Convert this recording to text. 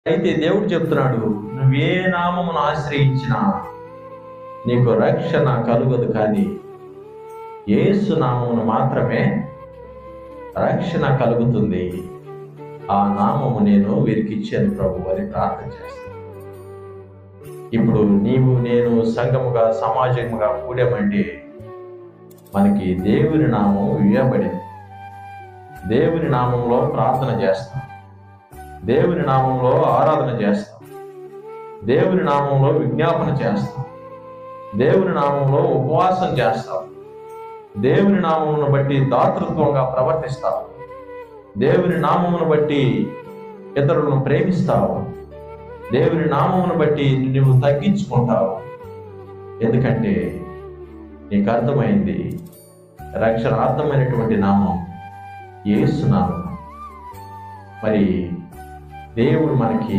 అయితే దేవుడు చెప్తున్నాడు, నువ్వే నామమును ఆశ్రయించినా నీకు రక్షణ కలుగదు, కానీ యేసు నామమును మాత్రమే రక్షణ కలుగుతుంది. ఆ నామము నేను వీరికి ఇచ్చాను ప్రభు అని ప్రార్థన చేస్తాను. ఇప్పుడు నీవు నేను సంఘముగా సమాజముగా కూడామంటే మనకి దేవుని నామం ఇవ్వబడింది. దేవుని నామంలో ప్రార్థన చేస్తాం, దేవుని నామంలో ఆరాధన చేస్తాం, దేవుని నామంలో విజ్ఞాపన చేస్తాం, దేవుని నామంలో ఉపవాసం చేస్తాం, దేవుని నామమును బట్టి దాతృత్వంగా ప్రవర్తిస్తావు, దేవుని నామమును బట్టి ఇతరులను ప్రేమిస్తావు, దేవుని నామమును బట్టి నువ్వు తగ్గించుకుంటావు. ఎందుకంటే నీకు అర్థమైంది, రక్షణార్థమైనటువంటి నామం యేసు నామం. మరి దేవుడు మనకి